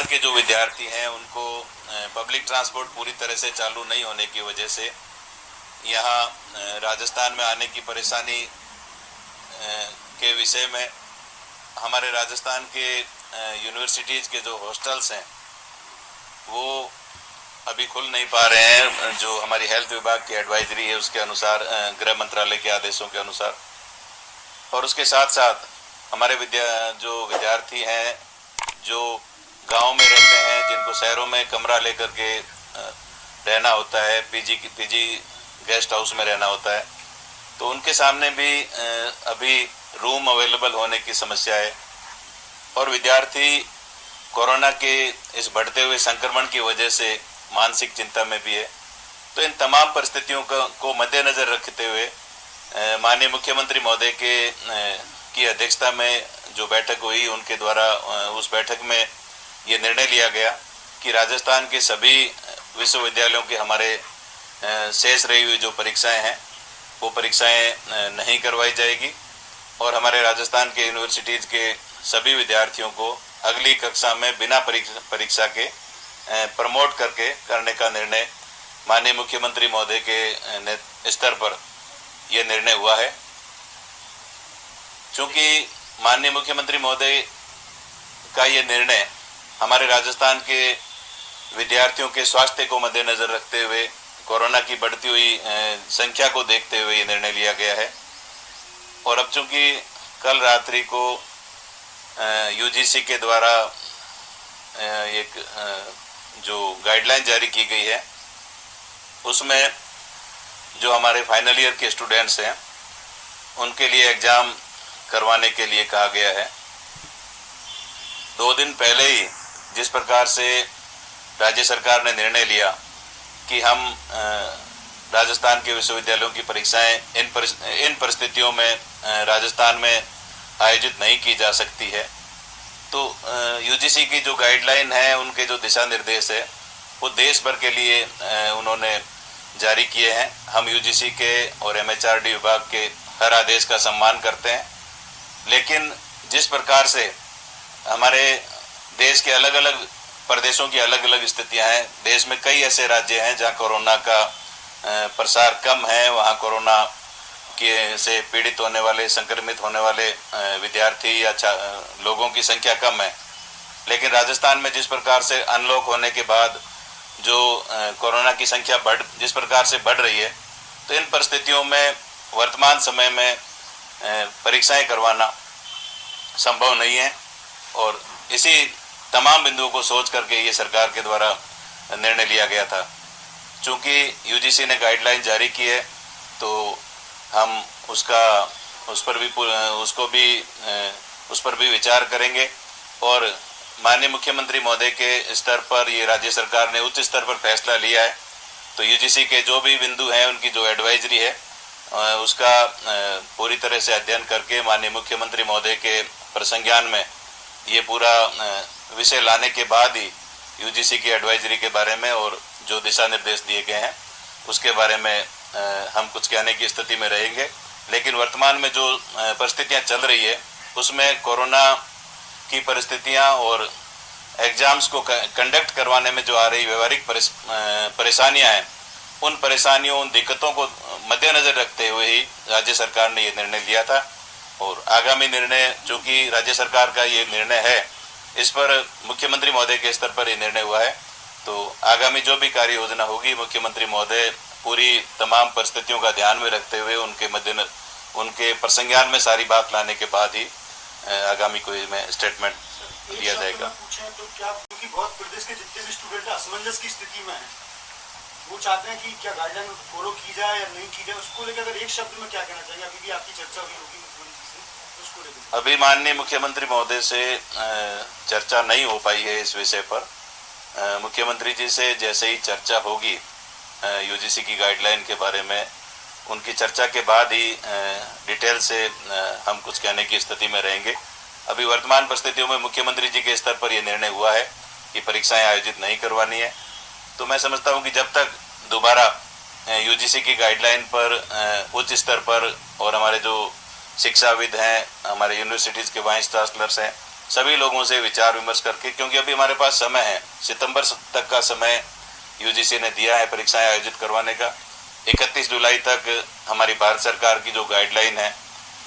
बिहार के जो विद्यार्थी हैं उनको पब्लिक ट्रांसपोर्ट पूरी तरह से चालू नहीं होने की वजह से यहाँ राजस्थान में आने की परेशानी के विषय में हमारे राजस्थान के यूनिवर्सिटीज़ के जो हॉस्टल्स हैं वो अभी खुल नहीं पा रहे हैं। जो हमारी हेल्थ विभाग की एडवाइजरी है उसके अनुसार, गृह मंत्रालय के आदेशों के अनुसार, और उसके साथ साथ हमारे जो विद्यार्थी हैं जो गांव में रहते हैं, जिनको शहरों में कमरा लेकर के रहना होता है, पीजी गेस्ट हाउस में रहना होता है, तो उनके सामने भी अभी रूम अवेलेबल होने की समस्या है। और विद्यार्थी कोरोना के इस बढ़ते हुए संक्रमण की वजह से मानसिक चिंता में भी है। तो इन तमाम परिस्थितियों को मद्देनजर रखते हुए माननीय मुख्यमंत्री महोदय की अध्यक्षता में जो बैठक हुई, उनके द्वारा उस बैठक में ये निर्णय लिया गया कि राजस्थान के सभी विश्वविद्यालयों के हमारे शेष रही हुई जो परीक्षाएं हैं वो परीक्षाएं नहीं करवाई जाएगी और हमारे राजस्थान के यूनिवर्सिटीज़ के सभी विद्यार्थियों को अगली कक्षा में बिना परीक्षा के प्रमोट करने का निर्णय माननीय मुख्यमंत्री महोदय के स्तर पर यह निर्णय हुआ है। चूँकि माननीय मुख्यमंत्री महोदय का ये निर्णय हमारे राजस्थान के विद्यार्थियों के स्वास्थ्य को मद्देनजर रखते हुए, कोरोना की बढ़ती हुई संख्या को देखते हुए ये निर्णय लिया गया है। और अब चूँकि कल रात्रि को यूजीसी के द्वारा एक जो गाइडलाइन जारी की गई है, उसमें जो हमारे फाइनल ईयर के स्टूडेंट्स हैं उनके लिए एग्ज़ाम करवाने के लिए कहा गया है। 2 दिन पहले ही जिस प्रकार से राज्य सरकार ने निर्णय लिया कि हम राजस्थान के विश्वविद्यालयों की परीक्षाएं इन परिस्थितियों में राजस्थान में आयोजित नहीं की जा सकती है, तो यूजीसी की जो गाइडलाइन है, उनके जो दिशा निर्देश है, वो देश भर के लिए उन्होंने जारी किए हैं। हम यूजीसी के और एमएचआरडी विभाग के हर आदेश का सम्मान करते हैं, लेकिन जिस प्रकार से हमारे देश के अलग अलग प्रदेशों की अलग अलग स्थितियां हैं, देश में कई ऐसे राज्य हैं जहां कोरोना का प्रसार कम है, वहां कोरोना के से पीड़ित होने वाले, संक्रमित होने वाले विद्यार्थी या लोगों की संख्या कम है। लेकिन राजस्थान में जिस प्रकार से अनलॉक होने के बाद जो कोरोना की संख्या जिस प्रकार से बढ़ रही है, तो इन परिस्थितियों में वर्तमान समय में परीक्षाएं करवाना संभव नहीं है। और इसी तमाम बिंदुओं को सोच करके ये सरकार के द्वारा निर्णय लिया गया था। चूँकि यूजीसी ने गाइडलाइन जारी की है, तो हम उस पर भी विचार करेंगे और माननीय मुख्यमंत्री महोदय के स्तर पर ये राज्य सरकार ने उच्च स्तर पर फैसला लिया है। तो यूजीसी के जो भी बिंदु हैं, उनकी जो एडवाइजरी है, उसका पूरी तरह से अध्ययन करके माननीय मुख्यमंत्री महोदय के प्रसंज्ञान में ये पूरा विषय लाने के बाद ही यूजीसी की एडवाइजरी के बारे में और जो दिशा निर्देश दिए गए हैं उसके बारे में हम कुछ कहने की स्थिति में रहेंगे। लेकिन वर्तमान में जो परिस्थितियां चल रही है, उसमें कोरोना की परिस्थितियां और एग्जाम्स को कंडक्ट करवाने में जो आ रही व्यवहारिक परेशानियां हैं, उन परेशानियों, उन दिक्कतों को मद्देनजर रखते हुए ही राज्य सरकार ने ये निर्णय लिया था। और आगामी निर्णय, चूँकि राज्य सरकार का ये निर्णय है, इस पर मुख्यमंत्री महोदय के स्तर पर ये निर्णय हुआ है, तो आगामी जो भी कार्य योजना होगी, मुख्यमंत्री महोदय पूरी तमाम परिस्थितियों का ध्यान में रखते हुए उनके प्रसंज्ञान में सारी बात लाने के बाद ही आगामी कोई में स्टेटमेंट दिया जाएगा। तो क्या, क्योंकि बहुत प्रदेश के जितने भी स्टूडेंट असमंजस की स्थिति में हैं, वो चाहते हैं कि क्या गाइडलाइन फॉलो की जाए या नहीं की जाए, उसको लेकर अगर एक शब्द में क्या कहना चाहिए? अभी भी आपकी चर्चा हुई होगी मुख्यमंत्री से, उसको लेकर। अभी माननीय मुख्यमंत्री महोदय से चर्चा नहीं हो पाई है इस विषय पर। मुख्यमंत्री जी से जैसे ही चर्चा होगी यूजीसी की गाइडलाइन के बारे में, उनकी चर्चा के बाद ही डिटेल से हम कुछ कहने की स्थिति में रहेंगे। अभी वर्तमान परिस्थितियों में मुख्यमंत्री जी के स्तर पर यह निर्णय हुआ है कि परीक्षाएं आयोजित नहीं करवानी है। तो मैं समझता हूं कि जब तक दोबारा यूजीसी की गाइडलाइन पर उच्च स्तर पर और हमारे जो शिक्षाविद हैं, हमारे यूनिवर्सिटीज़ के वाइस चांसलर्स हैं, सभी लोगों से विचार विमर्श करके, क्योंकि अभी हमारे पास समय है, सितंबर तक का समय यूजीसी ने दिया है परीक्षाएं आयोजित करवाने का। 31 जुलाई तक हमारी भारत सरकार की जो गाइडलाइन है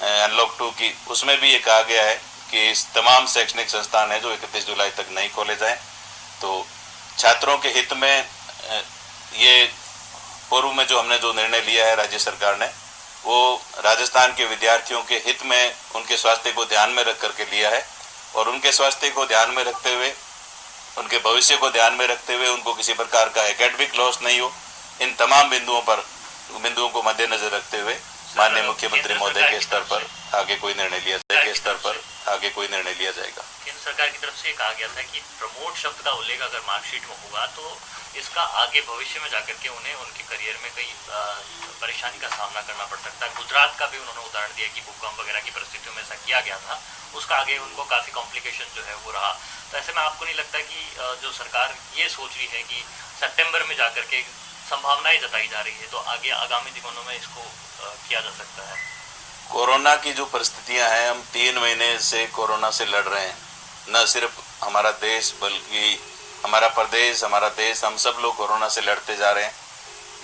अनलॉक 2 की, उसमें भी ये कहा गया है कि इस तमाम शैक्षणिक संस्थान है जो 31 जुलाई तक नहीं खोले जाएं। तो छात्रों के हित में ये पूर्व में जो हमने जो निर्णय लिया है राज्य सरकार ने, वो राजस्थान के विद्यार्थियों के हित में उनके स्वास्थ्य को ध्यान में रख करके लिया है, और उनके स्वास्थ्य को ध्यान में रखते हुए, उनके भविष्य को ध्यान में रखते हुए, उनको किसी प्रकार का एकेडमिक लॉस नहीं हो, इन तमाम बिंदुओं को मद्देनजर रखते हुए माननीय मुख्यमंत्री महोदय के स्तर पर आगे कोई निर्णय लिया जाएगा। केंद्र सरकार की तरफ से कहा गया था कि प्रमोट शब्द का उल्लेख अगर मार्कशीट में होगा तो इसका आगे भविष्य में जाकर के उन्हें उनके करियर में कई परेशानी का सामना करना पड़ सकता है। गुजरात का भी उन्होंने उदाहरण दिया कि भूकंप वगैरह की परिस्थितियों में ऐसा किया गया था, उसका आगे उनको काफी कॉम्प्लिकेशन जो है वो रहा। तो ऐसे में आपको नहीं लगता कि जो सरकार ये सोच रही है कि सितंबर में जाकर के संभावनाएं जताई जा रही है, तो आगे आगामी दिनों में इसको किया जा सकता है? कोरोना की जो परिस्थितियां हैं, हम 3 महीने से कोरोना से लड़ रहे हैं। न सिर्फ हमारा देश बल्कि हमारा प्रदेश, हमारा देश, हम सब लोग कोरोना से लड़ते जा रहे हैं।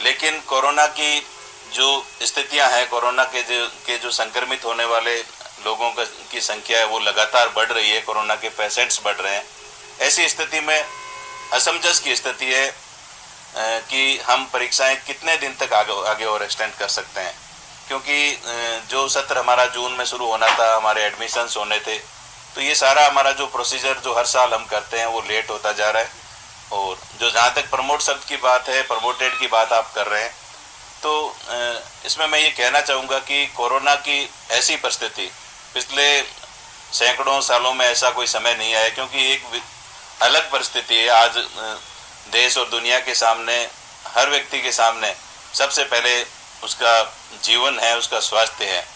लेकिन कोरोना की जो स्थितियां हैं, कोरोना के जो संक्रमित होने वाले लोगों की संख्या है वो लगातार बढ़ रही है, कोरोना के पेशेंट्स बढ़ रहे हैं। ऐसी स्थिति में असमंजस की स्थिति है कि हम परीक्षाएं कितने दिन तक आगे और एक्सटेंड कर सकते हैं, क्योंकि जो सत्र हमारा जून में शुरू होना था, हमारे एडमिशन्स होने थे, तो ये सारा हमारा जो प्रोसीजर जो हर साल हम करते हैं वो लेट होता जा रहा है। और जो जहाँ तक प्रमोट शब्द की बात है, प्रमोटेड की बात आप कर रहे हैं, तो इसमें मैं ये कहना चाहूँगा कि कोरोना की ऐसी परिस्थिति पिछले सैकड़ों सालों में ऐसा कोई समय नहीं आया, क्योंकि एक अलग परिस्थिति है आज देश और दुनिया के सामने, हर व्यक्ति के सामने सबसे पहले उसका जीवन है, उसका स्वास्थ्य है।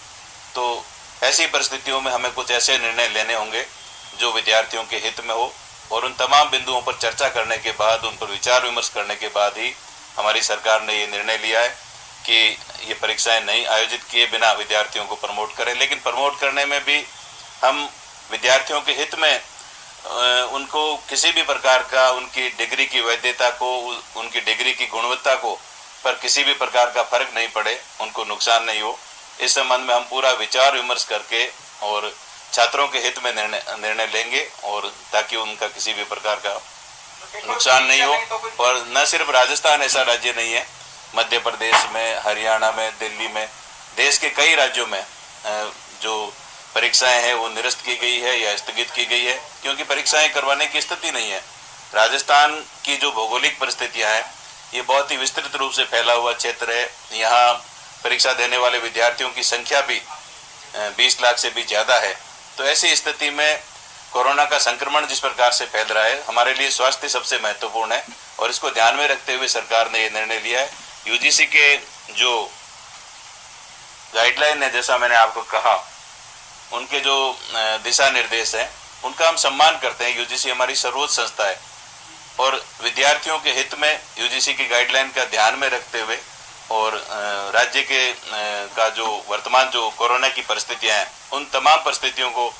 तो ऐसी परिस्थितियों में हमें कुछ ऐसे निर्णय लेने होंगे जो विद्यार्थियों के हित में हो, और उन तमाम बिंदुओं पर चर्चा करने के बाद, उन पर विचार विमर्श करने के बाद ही हमारी सरकार ने ये निर्णय लिया है कि ये परीक्षाएं नहीं आयोजित किए बिना विद्यार्थियों को प्रमोट करें। लेकिन प्रमोट करने में भी हम विद्यार्थियों के हित में उनको किसी भी प्रकार का, उनकी डिग्री की वैधता को, उनकी डिग्री की गुणवत्ता को पर किसी भी प्रकार का फर्क नहीं पड़े, उनको नुकसान नहीं हो, इस संबंध में हम पूरा विचार विमर्श करके और छात्रों के हित में निर्णय लेंगे, और ताकि उनका किसी भी प्रकार का नुकसान नहीं हो। और न सिर्फ राजस्थान ऐसा राज्य नहीं है, मध्य प्रदेश में, हरियाणा में, दिल्ली में, देश के कई राज्यों में जो परीक्षाएं हैं वो निरस्त की गई है या स्थगित की गई है, क्योंकि परीक्षाएं करवाने की स्थिति नहीं है। राजस्थान की जो भौगोलिक परिस्थितियां हैं, ये बहुत ही विस्तृत रूप से फैला हुआ क्षेत्र है। यहाँ परीक्षा देने वाले विद्यार्थियों की संख्या भी 20 लाख से भी ज़्यादा है। तो ऐसी स्थिति में कोरोना का संक्रमण जिस प्रकार से फैल रहा है, हमारे लिए स्वास्थ्य सबसे महत्वपूर्ण है, और इसको ध्यान में रखते हुए सरकार ने ये निर्णय लिया है। यूजीसी के जो गाइडलाइन है, जैसा मैंने आपको कहा, उनके जो दिशा निर्देश हैं उनका हम सम्मान करते हैं। यूजीसी हमारी सर्वोच्च संस्था है, और विद्यार्थियों के हित में यूजीसी की गाइडलाइन का ध्यान में रखते हुए और राज्य के का जो वर्तमान जो कोरोना की परिस्थितियां हैं, उन तमाम परिस्थितियों को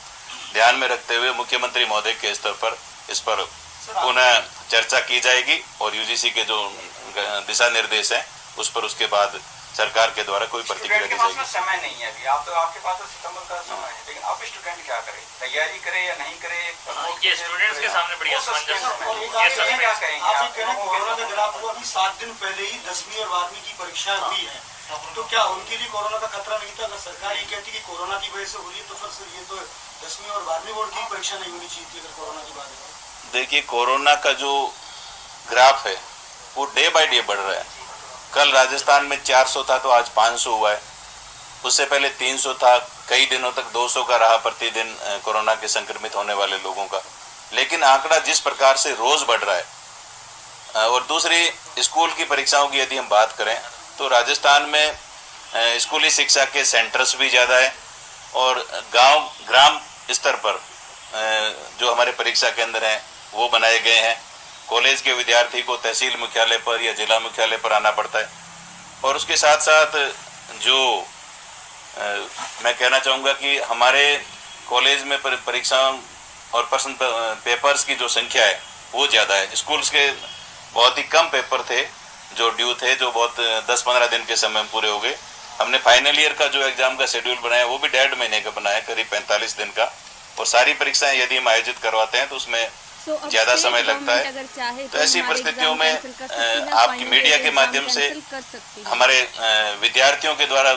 ध्यान में रखते हुए मुख्यमंत्री महोदय के स्तर पर इस पर पुनः चर्चा की जाएगी, और यूजीसी के जो दिशा निर्देश हैं उस पर उसके बाद सरकार के द्वारा कोई प्रतिक्रिया दी जाएगी। समय नहीं है अभी, आप तो आपके पास तो सितंबर का समय है, लेकिन अब स्टूडेंट क्या करे, तैयारी करे या नहीं करे, ये स्टूडेंट्स के सामने बड़ी असमंजस क्या करेंगे? आप ये कह रहे हैं कोरोना के खिलाफ अभी 7 दिन पहले ही 10वीं और 12वीं की परीक्षाएं हुई है, तो क्या उनके लिए कोरोना का खतरा नहीं था? अगर सरकार ये कहती कि कोरोना की वजह से हो रही है, तो फिर ये तो 10वीं और 12वीं बोर्ड की परीक्षा नहीं होनी चाहिए थी अगर कोरोना की बात है। देखिए, कोरोना का जो ग्राफ है वो डे बाय डे बढ़ रहा है। कल राजस्थान में 400 था तो आज 500 हुआ है, उससे पहले 300 था, कई दिनों तक 200 का रहा प्रतिदिन कोरोना के संक्रमित होने वाले लोगों का। लेकिन आंकड़ा जिस प्रकार से रोज बढ़ रहा है, और दूसरी स्कूल की परीक्षाओं की यदि हम बात करें तो राजस्थान में स्कूली शिक्षा के सेंटर्स भी ज़्यादा है, और ग्राम स्तर पर जो हमारे परीक्षा केंद्र हैं वो बनाए गए हैं। कॉलेज के विद्यार्थी को तहसील मुख्यालय पर या जिला मुख्यालय पर आना पड़ता है, और उसके साथ साथ जो मैं कहना चाहूँगा कि हमारे कॉलेज में परीक्षाओं और प्रश्न पेपर्स की जो संख्या है वो ज़्यादा है। स्कूल्स के बहुत ही कम पेपर थे जो ड्यू थे, जो बहुत 10-15 दिन के समय में पूरे हो गए। हमने फाइनल ईयर का जो एग्जाम का शेड्यूल बनाया वो भी 1.5 महीने का बनाया, करीब 45 दिन का। और सारी परीक्षाएं यदि हम आयोजित करवाते हैं तो उसमें ज़्यादा समय लगता है। तो ऐसी परिस्थितियों में आपकी मीडिया के माध्यम से हमारे विद्यार्थियों के द्वारा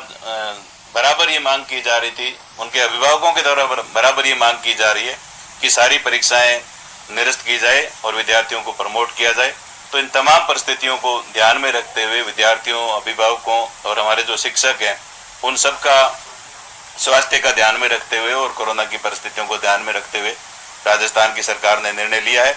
बराबर ये मांग की जा रही थी, उनके अभिभावकों के द्वारा बराबर ये मांग की जा रही है कि सारी परीक्षाएं निरस्त की जाए और विद्यार्थियों को प्रमोट किया जाए। तो इन तमाम परिस्थितियों को ध्यान में रखते हुए विद्यार्थियों, अभिभावकों और हमारे जो शिक्षक हैं उन सब का स्वास्थ्य का ध्यान में रखते हुए और कोरोना की परिस्थितियों को ध्यान में रखते हुए राजस्थान की सरकार ने निर्णय लिया है